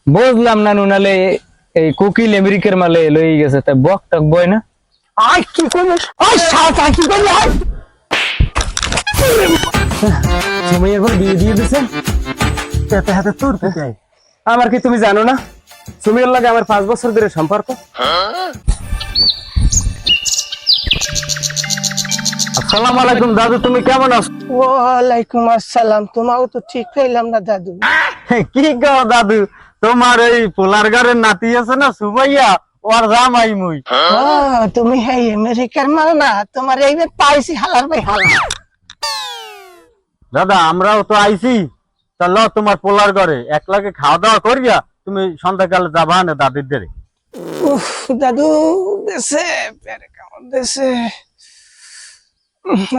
বুঝলাম না নুনালে এই কোকিল আমেরিকার মালে লই গেছে তাই বক টক বয় না। আই কি করবে আই সাত আই কি করবে আই সুমাইয়ার পর বিয়ে দিয়ে দিছে হাতে হাতে তোর কোথায় আমার কি তুমি জানো না সুমাইয়ার লাগে আমার 5 বছর ধরে সম্পর্ক। আসসালামু আলাইকুম দাদু, তুমি কেমন আছো? ওয়ালাইকুম আসসালাম। তোমাও তো ঠিক হইলাম না দাদু। কি গো দাদু, তোমার এই পোলার ঘরের নাতি আছে না সুমাইয়া, ওর জামাই মুই। তুমি হ্যাঁ আমেরিকার মাল না, তোমার এইবার পাইছি হালার ভাই হালা। দাদা আমরাও তো আইছি, চলো তোমার পোলার ঘরে একলাগে খাওয়া দাওয়া করিয়া তুমি সন্ধ্যাকালে যাবা না দাদির দেরে। উফ দাদু দেশে পেরে কেমন দেশে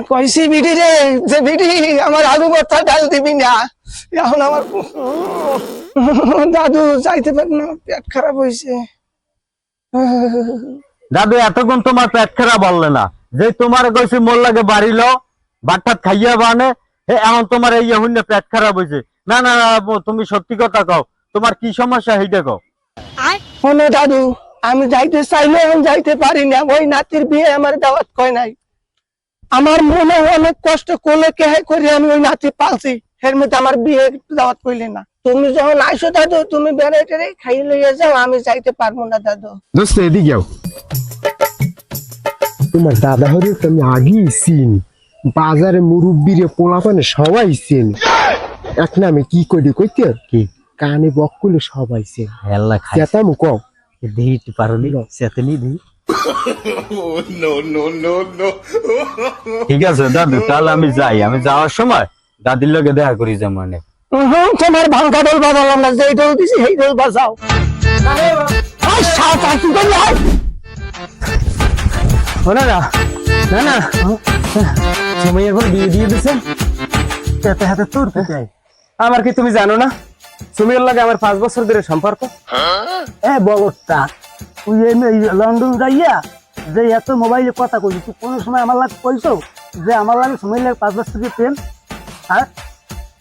কইছি বিডি রে যে বিডি আমার আলু ভর্তা ডাল দিবি না, এখন আমার দাদু যাইতে পারি না, পেট খারাপ হয়েছে। দাদু এতক্ষণ তোমার পেট খারাপ বললে না, যে তোমার কইছি মোর লাগে বাড়ি লো ভাত খাইয়া বানে, এখন তোমার এই হুন্নে পেট খারাপ হয়েছে। না না না, তুমি সত্যি কথা কও, তোমার কি সমস্যা সেইটা কও। শোনো দাদু, আমি যাইতে চাইলে এখন যাইতে পারি না, ওই নাতির বিয়ে আমার দাওয়াত কয় নাই। আমার মনে অনেক কষ্ট কোলে কেহে করে আমি ওই নাতি পালছি, এর মধ্যে আমার বিয়ে দাওয়াত কইলে না। তুমি যখন আইসো দাদু, তুমি বেড়াইতে খাইয়ে লইয়া যাও, আমি যাইতে পারবো না দাদু। দোস্ত এদিকে যাও। তোমার দাদা হরে তো আমি আগেই চিনি, বাজারে মুরব্বীরে পোলাপানে সবাই চেন। এক নামে কি করি কইতে কি কানে বক করলে সবাই চেন। হেল্লা খাই চেতামু কও দেইতে পারলি সেতনি দেই। ঠিক আছে দাদু, তাহলে আমি যাই, আমি যাওয়ার সময় দাদির লগে দেখা করি যে মানে। তোমার ভাঙ্গা ডোল বাজালাম না, যেই ডোল দিছি সেই ডোল বাজাও। না না না না, সুমাইয়ার পর বিয়ে দিয়ে দিছে হাতে হাতে তোর কোথায়? আমার কি তুমি জানো না সুমাইয়ার লাগে আমার 5 বছর ধরে সম্পর্ক। বগরটা তুই এই লন্ডন যাইয়া যে এত মোবাইলে কথা কইলি, তুই কোনো সময় আমার লাগে কইছো যে আমার লাগে সময় লাগে 5 বছর থেকে প্রেম? হ্যাঁ,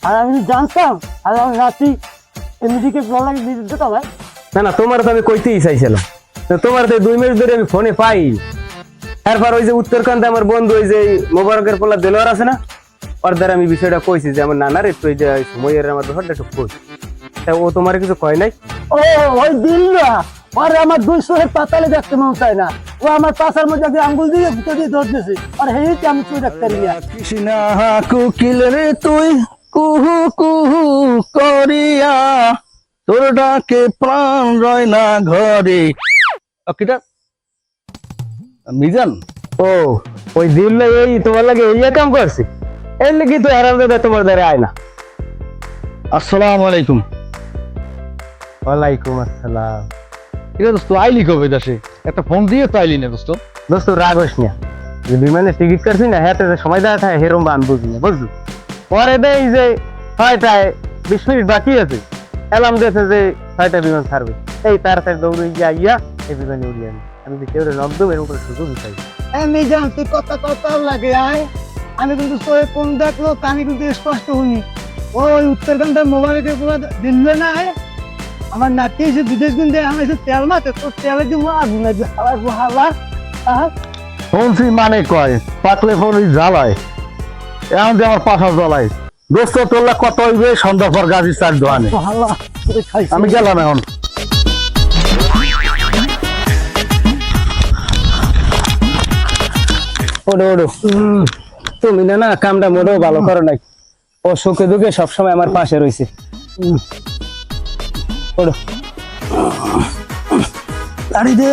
আর আমি জানতাম আর আমি রাত্রি এমনিকে লাগে দিয়ে দিতে ভাই। না না, তোমার তো আমি কইতেই চাইছিলাম, তোমার তো 2 মাস ধরে আমি ফোনে পাই। তারপর ওই যে উত্তরকান্তে আমার বন্ধু ওই যে মোবারকের পোলা দেলোয়ার আছে না, ওর দ্বারা আমি বিষয়টা কইছি যে আমার নানারে তুই যে সময়ের আমার ব্যাপারটা একটু কই, তা ও তোমার কিছু কয় নাই? ও ওই দিল্লা আরে আমার 200 পাতালে দেখতে মন চায় না, ও আমার পাশার মধ্যে আগে আঙ্গুল দিয়ে ভিতর দিয়ে ধর দিয়েছে, আর হেইতে আমি তুই ডাক্তার ইয়া কৃষ্ণা কোকিল রে তুই কুহু কুহু করিয়া, তোর ডাকে প্রাণ রয় না ঘরে। কিটা মিজান? ও ওই দিল্লা এই তোমার লাগে এই কাম করছি, এর লাগি তো হারাম দাদা তোমার দ্বারা আয় না। আসসালামু আলাইকুম। ওয়ালাইকুম আসসালাম। ঠিক আছে দোস্ত, আইলি কবে দেশে? একটা ফোন দিয়ে তো আইলি না দোস্ত। দোস্ত রাগ হইস না, যে বিমানে টিকিট করছি না হাতে সময় দেওয়া থাকে হেরম বান বুঝি না বুঝলি। পরে দেই যে 6টায় 20 মিনিট বাকি আছে, এলাম দিয়েছে যে 6টায় বিমান ছাড়বে, এই তাড়াতাড়ি দৌড়ে গিয়া এই বিমানে উড়িয়ে আনি। আমি যে কেউ নকদম এর উপরে সুযোগ চাই। মিজান তুই কথা কথা লাগে আয়, আমি কিন্তু তোর কোন দেখলো কানে কিন্তু স্পষ্ট শুনি। ওই উত্তরকান্ডার মোবাইলে পুরো দিল্লে না আয়, আমার নাতি এসে বিদেশ কিনতে আমি এসে তেল মাতে, তোর তেলে দিব আগুন লাগবে হালার হালা। ফোন সি মানে কয় পাকলে ফোন ওই জ্বালায়, এখন যে আমার পাশা জ্বালায়। দোস্ত তোর কত হইবে সন্ধ্যা পর গাড়ি চার দোকানে। হালা আমি গেলাম এখন। ওডো ওডো, তুমি না না কামটা মোটেও ভালো করো নাই, ও সুখে দুঃখে সবসময় আমার পাশে রয়েছে। ওডো গাড়ি দে।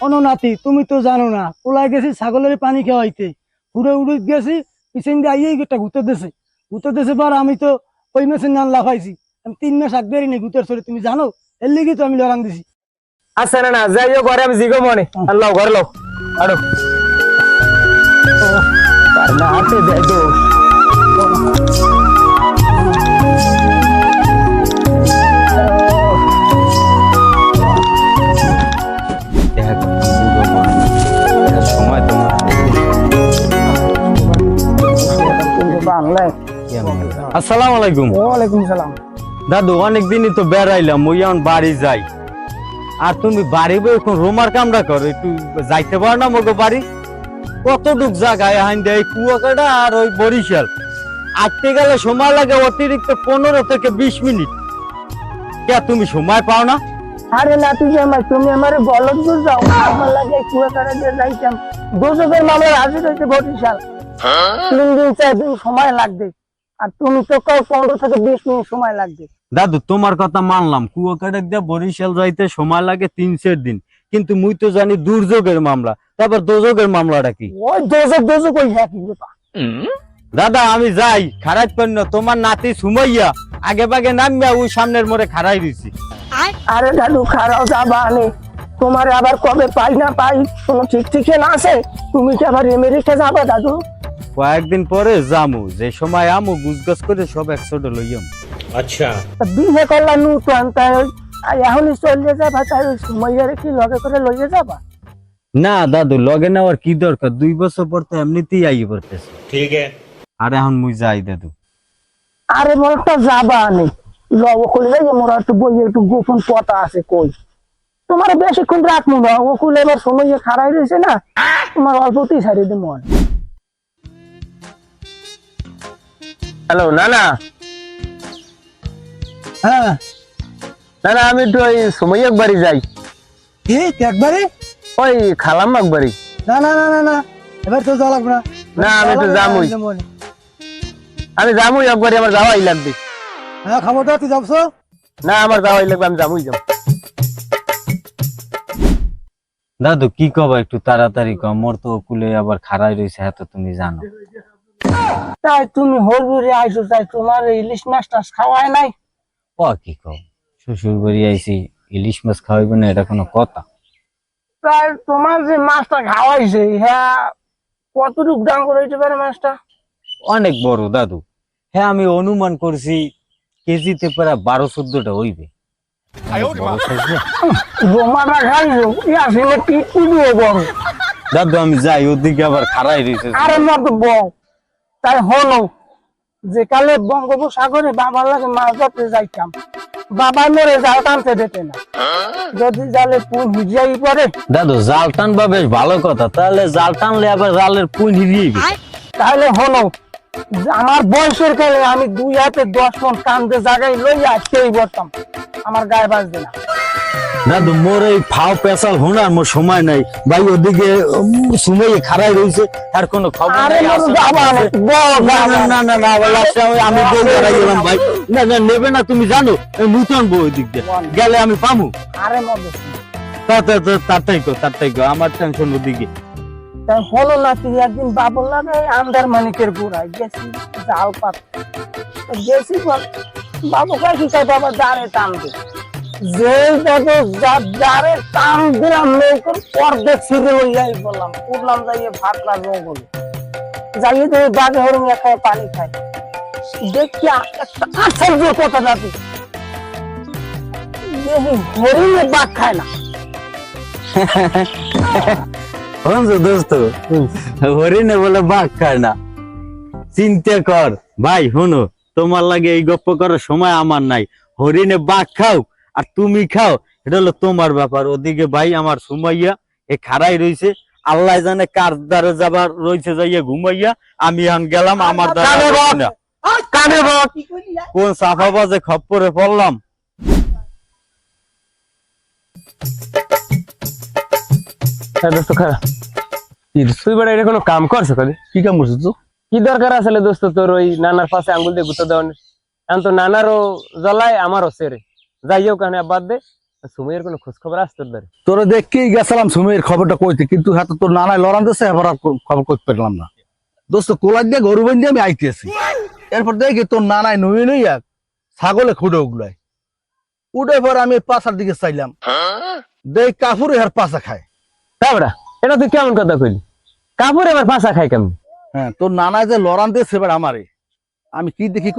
অনো নাতি, তুমি তো জানো না পোলায় গেছি ছাগলের পানি খাওয়াইতে, ঘুরে উড়ে গেছি পিছন দিয়ে আইয়ে একটা ঘুরতে দেশে পর আমি তো ওই মেশিন গান লাফাইছি, আমি 3 মাস আগ বেরি নেই ঘুরতে চলে, তুমি জানো এর লিগে তো আমি লড়াং দিছি। আচ্ছা না না যাইও ঘরে, আমি জিগো মনে আল্লাহ ঘরে লো আরো না হাতে দেয় তো। সময় তোমার আনলাই আসসালামু আলাইকুম। ওয়ালাইকুম সালাম। দাদু অনেকদিনই তো বেড়াইলাম, ওই এখন বাড়ি যাই। আর তুমি বাড়ি বই এখন রোমার কামড়া করো, একটু যাইতে পারো না মগো বাড়ি? কতটুক জায়গায় হাইন দেয় কুয়াকাটা আর ওই বরিশাল, আটতে গেলে সময় লাগে অতিরিক্ত 15 থেকে 20 মিনিট। কে তুমি সময় পাও না? আরে নাতি জামাই, তুমি আমারে বলো তো যাও, আমার লাগে কুয়াকাটা দিয়ে যাইতাম। দোষকের মামলা হাজির হয়েছে বরিশাল, 3 দিন 4 দিন সময় লাগবে। আর তুমি তো কও 15 থেকে 20 মিনিট সময় লাগবে। দাদু তোমার কথা মানলাম, কুয়াকাটা দিয়ে বরিশাল যাইতে সময় লাগে 3-4 দিন, কিন্তু মুই তো জানি দুর্যোগের মামলা। তারপর দুর্যোগের মামলাটা কি? ওই দোষক ওই একই ব্যাপার। দাদা আমি যাই, খারাপ করি না। তোমার নাতি সুমাইয়া আগে বাগে নামিয়া ওই সামনের মোড়ে খাড়াই দিছি। আরে দাদু খারাপ যাবা আনে, তোমার আবার কবে পাই না পাই কোনো ঠিক ঠিকানা আছে? তুমি কি আবার আমেরিকা যাবা দাদু? কয়েকদিন পরে জামু, যে সময় আমু গুজগাছ করে সব একসাথে লইয়াম। তা বিয়ে করলা নতুন, তাই এখনই চলে যাবা? তাই ওই সময়রে কি লগে করে লইয়ে যাবা? না দাদু, লগে নেওয়ার কি দরকার? 2 বছর পর তো এমনিতেই আইয়ে পড়তেছে। ঠিক আছে, আর এখন মুই যাই দাদু। আরে মোরটা যাবা আনে, লব খুলে যাই, মোর একটু বই একটু গোপন কথা আছে কই। তোমার বেশিক্ষণ রাখবো না, ও খুলে এবার সময় খারাই রয়েছে না, তোমার অল্পতেই ছাড়িয়ে দেবো। হ্যালো নানা। হ্যাঁ নানা আমি একটু ওই সময় একবারই যাই। কি একবারে? ওই খালাম একবারই। না না না না না, এবার তো যাওয়া লাগবে না। না আমি তো যামুই, আমি যামুই একবারই, আমার যাওয়াই লাগবে। হ্যাঁ খবরটা তুই যাবছ? না আমার যাওয়াই লাগবে, আমি যামুই যাব। দাদু কি কবা, একটু তাড়াতাড়ি কম, মোর তো কুলে আবার খাড়াই রয়েছে, হ্যাঁ তো তুমি জানো। তাই তুমি হরগুড়ি আইসো, তাই তোমার ইলিশ মাছ টাছ খাওয়ায় নাই? ও কি কও, শ্বশুর বাড়ি আইছি, ইলিশ মাছ খাওয়াইবে না, এটা কোনো কথা? তাই তোমার যে মাছটা খাওয়াইছে, হ্যাঁ কতটুকু দাম করে হইতে পারে মাছটা? অনেক বড় দাদু। হ্যাঁ আমি অনুমান করছি কেজিতে প্রায় 12-14টা হইবে। বড় size না? রোমাটা খাইছো আসলে কি কুড়িয়ে বড়। দাদু আমি যাই, ওদিকে আবার খাড়াই রয়েছে। আরে মত বল, তাই হলো যে কালে বঙ্গোপসাগরে বাবার লাগে মাছ ধরতে যাইতাম, বাবা মরে জাল টানতে দিতে না, যদি জালে পুন হিজিয়াই পরে। দাদু জাল টানবা বেশ ভালো কথা, তাহলে জাল টানলে আবার জালের পুন হিরিয়ে। তাহলে হলো যে আমার বয়সের কালে আমি 2 হাতে 10 মন কান্দে জায়গায় লইয়া সেই বলতাম, আমার গায়ে বাজবে না। দাদু মোর এই ফাও পেশাল হোনার মোর সময় নাই ভাই, ওদিকে সময় খাড়াই রয়েছে, আর কোনো খবর আরে নাই। মোর যাবা না, বল না যাবা না না না, আবার last এ আমি বল করাই গেলাম ভাই। না না নেবে না, তুমি জানো নূতন বই ওই দিক দিয়ে গেলে আমি পামু। আরে মদ তাড়াতাড়ি কর, আমার টেনশন ওদিকে। তাই হলো না, তুই একদিন বাবুল লাগে আন্দার মানিকের গোড়ায় গেছি জাল পাত গেছি, বাবু কাকি চাই বাবা জারে টানবে, যে দেখো জারে টান দিলাম নৌকর পর্দে ছিঁড়ে লইয়াই বললাম, উঠলাম যাইয়ে ভাটলা জঙ্গলে যাইয়ে তো বাঘে হরিণ একটা পানি খাই, দেখি একটা আশ্চর্য কথা যাবে, দেখি হরিণে বাঘ খায় না। দোস্ত হরিণে বলে বাঘ খায় না, চিন্তা কর ভাই। শুনো, তোমার লাগে এই গপ্প করার সময় আমার নাই। হরিণে বাঘ খাও আর তুমি খাও, এটা হলো তোমার ব্যাপার। ওদিকে ভাই আমার সুমাইয়া এ খাড়াই রয়েছে, আল্লাহ জানে কার দ্বারে যাবার রয়েছে, যাইয়া ঘুমাইয়া। আমি এখন গেলাম, আমার দ্বারা না। কানে বক, কোন সাফা বাজে খপ্পরে পড়লাম। দোস্ত খারাপ তুই বেড়া এটা কোনো কাম করছো খালি? কি কাম করছিস তো? কি দরকার আসলে দোস্ত তোর ওই নানার পাশে আঙ্গুল দিয়ে গুঁতো দেওয়ার? এখন তো নানারও জ্বলায়, আমারও সেরে যাইও কেন বাদ দে। সুমের কোনো খোঁজ খবর আসতো ধরে? তোরা দেখেই গেছিলাম সুমের খবরটা কইতে, কিন্তু হাতে তোর নানায় লড়ান দিচ্ছে, এবার আর খবর করতে পারলাম না। দোস্ত কোলাই দিয়ে গরু বান্ধি আমি আইতেছি, এরপর দেখি তোর নানায় নুই নুইয়া ছাগলে খুঁড়ে উগলায়। উঠে পর আমি পাশার দিকে চাইলাম, দেখ কাপুরে আর পাশা খায়। তা বেড়া এটা তুই কেমন কথা কইলি? কাপড় এবার পাশা খাই কেমন? হ্যাঁ, তোর নানায় যে লড়ান দিচ্ছে এবার আমারে, আমি কি দেখি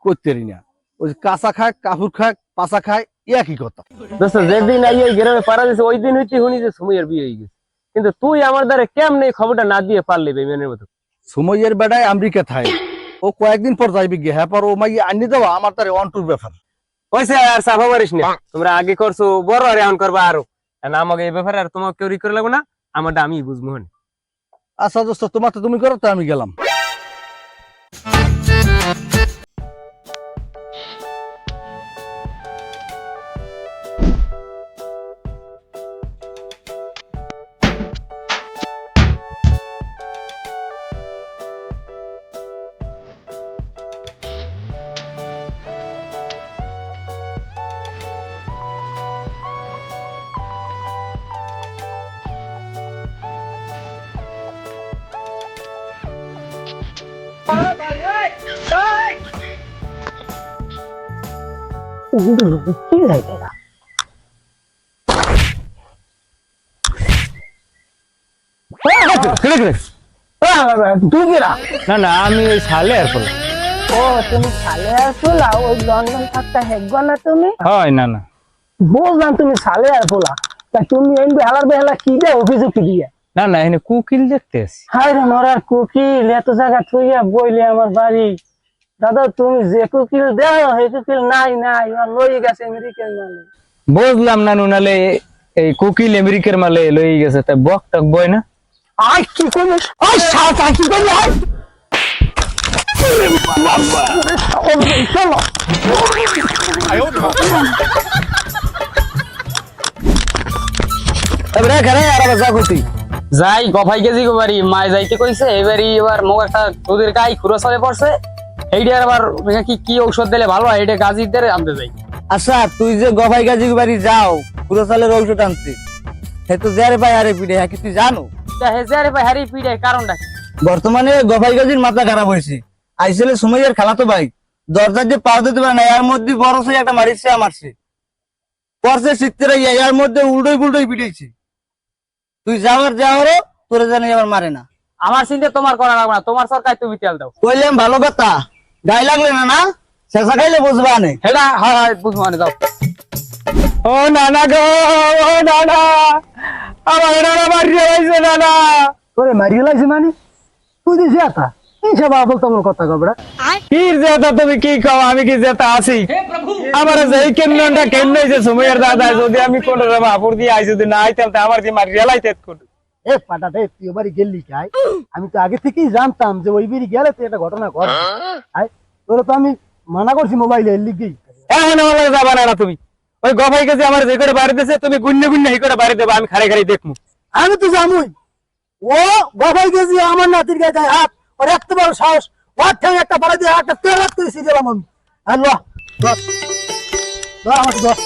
করতে পারি না। ওই যে কাঁচা খায়, কাপুর খায়, পাশা খায়, একই কথা। দোস্ত যেদিন আই ওই গ্রামে পাড়া দিছে ওই দিন হইতে শুনি যে সুমের বিয়ে হয়ে গেছে, কিন্তু তুই আমার দ্বারা কেমনে খবরটা না দিয়ে পারলি বেইমানের মতো? সময়ের বেড়ায় আমেরিকা থাই, ও কয়েকদিন পর যাইবি গিয়ে, হ্যাঁ পর ও মাই আনি দেওয়া আমার তার ওয়ান টুর ব্যাপার। হয়েছে আর সাফা পারিস না, তোমরা আগে করছো বড় আর এখন করবা আরো, না আমাকে এই ব্যাপারে আর তোমাকে কেউ করে লাগবে না, আমারটা আমি বুঝবো। আচ্ছা দোস্ত, তোমার তো তুমি করো, তো আমি গেলাম। কি লাগে তুই কিরা? না না, আমি ওই সালে আর করলাম। ও তুমি সালে আর পোলা, ওই লন্ডন থাকতে হেগো না তুমি? হয় না না, বুঝলাম তুমি সালে আর পোলা, তা তুমি এই বেহালার বেহালা কি দেয় অভিযোগ কি দিয়ে? না না, এখানে কুকিল দেখতে আসি। হায় রে মরার কুকিল, এত জায়গা থইয়া বইলে আমার বাড়ি। দাদা তুমি যে কুকিল দেও সেই কুকিল নাই নাই, লই গেছে আমেরিকার মালে। বুঝলাম না নুনালে এই কুকিল আমেরিকার মালে লই গেছে, তাই বক টক বই না। আয় কি করিস? আয় সাত আয় কি করিস? আয় চলো এবারে ঘরে আর আবার যা করতি যাই গফাই কেজি গোবারি মায় যাইতে কইছে, এবারই এবার মোক একটা তোদের গাই খুঁড়ো চলে পড়ছে, এইটার আবার কি কি ঔষধ দিলে ভালো হয় এটা গাজীদের আনতে যাই। আচ্ছা তুই যে গভাই গাজী বাড়ি যাও পুরো সালের ঔষধ আনতে, সে তো যারে পাই আরে পিড়ে, হ্যাঁ কি তুই জানো? তা হেজারে ভাই হারি পিড়ে কারণটা কি? বর্তমানে গভাই গাজীর মাথা খারাপ হয়েছে, আইসেলে সুমাইয়ার খালাতো ভাই দরজার যে পা দিতে পারে না, এর মধ্যে বড় সে একটা মারিছে আমারছে পরছে শীতের এর মধ্যে উল্টোই পুল্টোই পিটেছে। তুই যাওয়ার যাওয়ারও তোরে জানি আবার মারে না। আমার চিন্তা তোমার করা লাগবে না, তোমার সরকার তুমি তেল দাও। কইলাম ভালো কথা, গায়ে লাগলে না না শেষা খাইলে বুঝবা নে। হেডা হয় হয় বুঝবো মানে দাও। ও নানা গো, ও নানা, আমার নানা মারিয়ে গেছে নানা। তোরে মারিয়ে লাগছে মানে? তুই দিস এটা এই সব আবল তাবল কথা কবড়া। কি জেতা তুমি কি কও, আমি কি জেতা আছি? আমার যেই কেন্দ্রটা কেন্দ্র হয়েছে সুমাইয়ার দাদা, যদি আমি কোন বাপুর দিয়ে আই যদি না আইতাম তা আমার কি মারিয়ে লাইতে কোন। এ পাটা দে, তুই ওবারই গেলি কাই? আমি তো আগে থেকেই জানতাম যে ওই বাড়ি গেলে তো একটা ঘটনা ঘটে। আয় তোরে তো আমি মানা করছি মোবাইলে লিখি। এখন আমার লাগে যাবা না তুমি, ওই গফাই কাছে আমার যে করে বাড়ি দিয়েছে তুমি গুন্নে গুন্নে হি করে বাড়ি দেবো, আমি খাড়ে খাড়ে দেখবো। আমি তো জানুই ও গফাই গেছি আমার নাতির গায়ে যায় হাত, ওর এত বড় সাহস, ওর ঠ্যাং একটা বাড়ি দিয়ে একটা তেল হাত করে দিলাম আমি। আর ল আমাকে দশ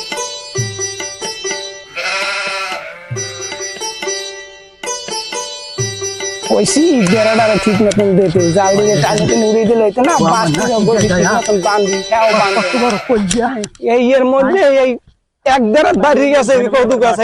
কইছি বেড়াটা ঠিক মতন দিতে, জাল দিয়ে টানে টেনে উড়িয়ে দিলে হইতো না, বান্ধি খাও বান্ধি। এই এর মধ্যে এই এক দেড় বাড়ি গেছে কৌতুক আছে।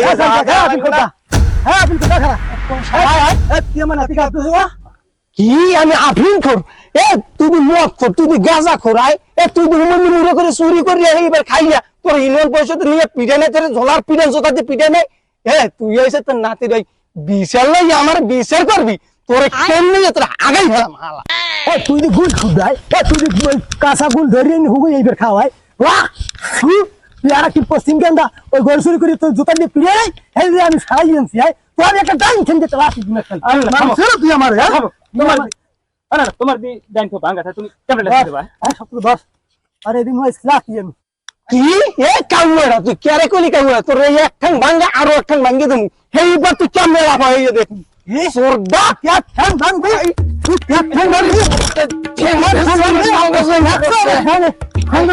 কি আমি আফিন খোর? এ তুই মদ খোর, তুই গাঁজা খোরাই, এ তুই মুড়ে করে চুরি করি এইবার খাইয়া তোর ইউনিয়ন পরিষদ নিয়ে পিঠে নেই, তোর ঝোলার পিঠে জোতা দিয়ে পিঠে নেই। এ তুই হয়েছে তোর নাতির ওই বিচার লাই আমার বিচার করবি, তোর কেমনি তোর আগাই ফেলাম। তুই যদি গুল খুদাই, তুই যদি কাঁচা গুল ধরিয়ে হুগু এইবার খাওয়াই, তুই আর কি পশ্চিম কেন্দা ওই গরু চুরি করে তোর জোতা দিয়ে পিড়ে নাই, এই যে আমি সারাই আনছি। তোর একটা টাইম খেলতে তো রাখি তুই আমার তোমার ডাইন তো ভাঙা তুমি কেমন দশ আর এদিন রাখি আমি কি এ কামড়া তুই কেরে কলি কামড়া তোর এই এক ঠাং ভাঙ্গা আরো এক ঠাং ভাঙ্গে দেবো, এইবার তুই কেমন রাখা হয়ে দেখ তোর ডাক এক ঠাং ভাঙবি, তুই এক ঠাং ভাঙবি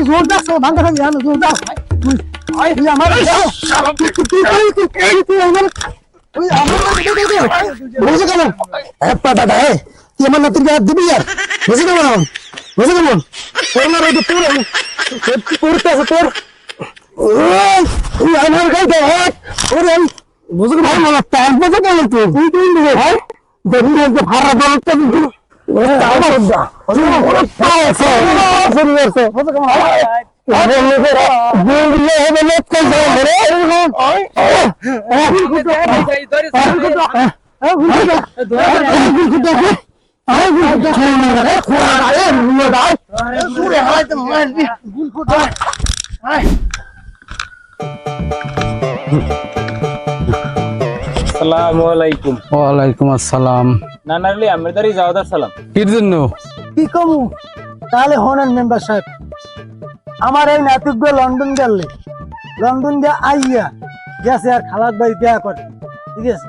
জোর দাস ভাঙ্গা ভাঙ্গি জোর দাস তুই আমার বুঝে কেমন দাদা তুই আমার নাতির গায়ে দিবি আর বুঝে কেমন বুঝে কেমন তোর না রোদ তোর পড়তেছে তোর আমার গায়ে দেখ ওরে বুঝে ভাই মালা প্যান্ট বুঝে কেমন তুই তুই দিবি ভাই দেখুন যে ভাড়া বলতে বুঝে আসসালামু আলাইকুম। ওয়ালাইকুম আসসালাম। নানারলি আমার দাঁড়িয়ে যাওয়ার সালাম। কির জন্য? কি কমু তাহলে হনেন মেম্বার সাহেব, আমার এই নাতিক লন্ডন গেলে, লন্ডন দিয়ে আইয়া গেছে আর খালাক ভাই দেয়া করে, ঠিক আছে?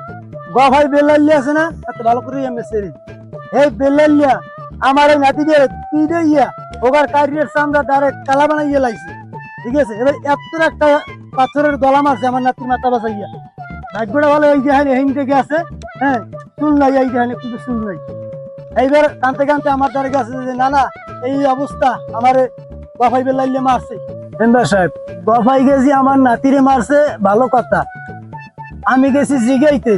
ভাই বেলাল্লি আছে না, এত ভালো করে আমি সেরি এই বেলাল্লিয়া আমার এই নাতি দিয়ে তুই দিয়া ওগার কারিয়ার চামড়া ডাইরেক্ট কালা বানাইয়া লাইছে, ঠিক আছে? এবার এত একটা পাথরের গলা মারছে আমার নাতির মাথা বাঁচাইয়া। ভাগ্যটা ভালো, এই যে হেন থেকে আছে, হ্যাঁ চুল নাই, এই যে কিন্তু চুল নাই। এইবার কানতে কানতে আমার দ্বারা গেছে যে না না এই অবস্থা, আমার বাফাই বেলাইলে মারছে। মেম্বার সাহেব, বাফাই গেছি আমার নাতিরে মারছে ভালো কথা, আমি গেছি জিগাইতে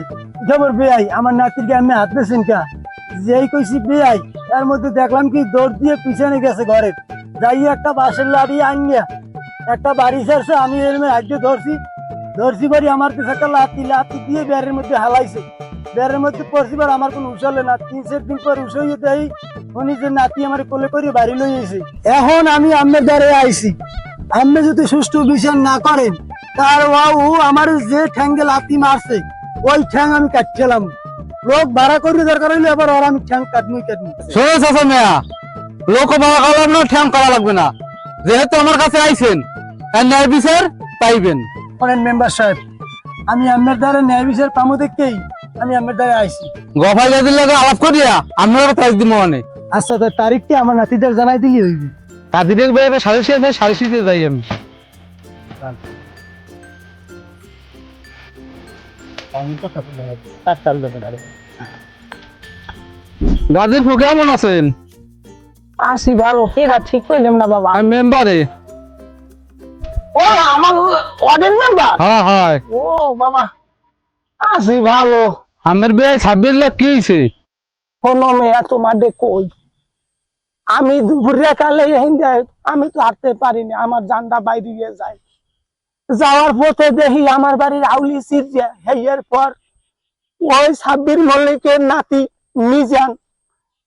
খবর বেআই আমার নাতিরকে আমি হাত পেয়েছেন কা, যেই কইছি বেআই এর মধ্যে দেখলাম কি দৌড় দিয়ে পিছনে গেছে ঘরে, যাই একটা বাঁশের লাড়ি আনিয়া একটা বাড়ি ছাড়ছে, আমি এর হাত দিয়ে ধরছি বাড়ি আমার কাছে একটা লাতি দিয়ে বেড়ের মধ্যে হালাইছে, বেড়ের মধ্যে পড়ছি বার আমার কোনো উছলে না, 3-4 দিন পর উছইয়ে দেয় উনি যে নাতি আমার কোলে করে বাড়ি লই আইছে। এখন আমি আম্মের দ্বারে আইছি, আম্মে যদি সুষ্ঠু বিচার না করেন তার ও আমার যে ঠ্যাঙ্গে লাতি মারছে ওই ঠ্যাং আমি কাটছিলাম, লোক ভাড়া করে দরকার হইলে আবার ওর আমি ঠ্যাং কাটমুই। শোনো চাচা মিয়া, লোক ভাড়া করা না, ঠ্যাং করা লাগবে না, যেহেতু আমার কাছে আইছেন আর ন্যায় বিচার পাইবেন। শোনেন মেম্বার সাহেব, আমি আম্মের দ্বারা ন্যায় বিচার পামো দেখেই আমি আম্মের দ্বারা আইছি। গফাই যাদের লাগে আলাপ করিয়া আমরা তারিখ দিব মানে। আচ্ছা তার তারিখটি আমার নাতিদের জানাই দিলি হইবে। তাদের সালিশিতে যাই আমি। গাজীর ফু কেমন আছেন? আসি ভালো, কেরা ঠিক করলাম না বাবা। আমি মেম্বারে। ও আমার ওয়ার্ডের মেম্বার? হ্যাঁ হ্যাঁ। ও বাবা, আসি ভালো। আমার বিয়ে 26 লাখ কি হয়েছে? কোনো মেয়া তোমার কই, আমি দুপুরে কালে আমি তো হাঁটতে পারিনি, আমার জানটা বাইরে গিয়ে যায়, যাওয়ার পথে দেখি আমার বাড়ির আউলি সিরিয়া হেয়ের পর ওই সাব্বির মল্লিকের নাতি মিজান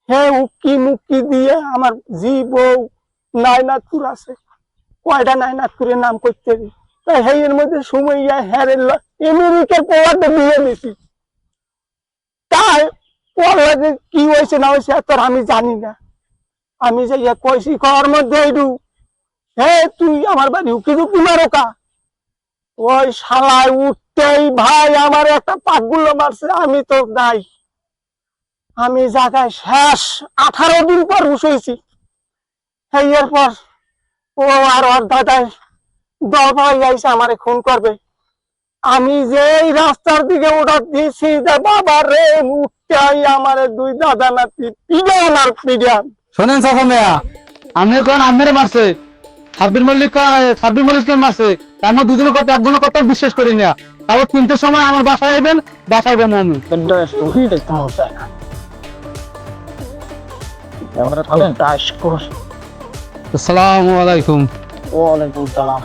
হে উক্কি মুক্কি দিয়ে আমার জি বউ নাইনাথপুর আছে, কয়টা নাইনাথপুরের নাম করতে তাই হেয়ের মধ্যে সুমাইয়া হেরের আমেরিকার পোলাতে বিয়ে দিছি। তাই পোলা যে কি হয়েছে না হয়েছে তোর আমি জানি না, আমি যে কইছি খাওয়ার মধ্যে হে তুই আমার বাড়ি উকি দুকি মারো কা, ওই শালায় উঠতেই ভাই আমার একটা পাকগুলো মারছে, আমি তো নাই, আমি জায়গায় শেষ 18 দিন পর উঠেছি। এরপর ও আর ওর দাদায় দফাই যাইছে আমারে খুন করবে, আমি যে রাস্তার দিকে ওটা দিয়েছি বাবা রে, উঠতেই আমার 2 দাদা নাতি পিডান আর পিডান। শোনেন চাচা মিয়া, আমি কোন আমের মারছে, সাব্বির মল্লিক মারছে, আমার দুজনের কথা একজনের কথা বিশ্বাস করি না। তারপর 3টের সময় আমার বাসায় আইবেন, বাসায় বেন আমি। আসসালামু আলাইকুম। ওয়ালাইকুম সালাম।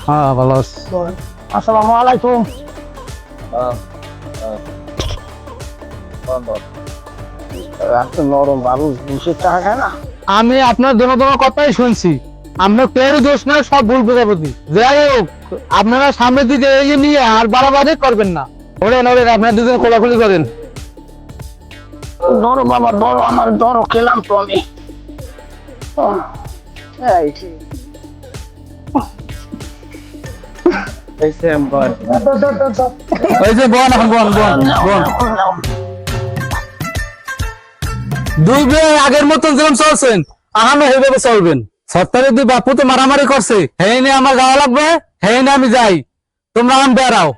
হ্যাঁ ভালো আছি। আসসালামু আলাইকুম। নরম বাবু 200 টাকা না, আমি আপনার জনগণের কথাই শুনছি, আমরা কেউ দোষ না, সব ভুল বোঝাবুঝি। যাই হোক, আপনারা সামনের দিকে এগিয়ে নিয়ে আর বাড়াবাড়ি করবেন না। ওরেন আপনার দুজন খোলাখুলি করেন। ধরো বাবা ধরো, আমার ধরো, খেলাম তো আমি। ওই যে বন এখন বন। 2 বিয়ে আগের মতন যেরকম চলছেন আহানো এইভাবে চলবেন। সত্তরে 2 বাপু তো মারামারি করছে, হেই নিয়ে আমার যাওয়া লাগবে, হেই নিয়ে আমি যাই, তোমরা এখন বেড়াও।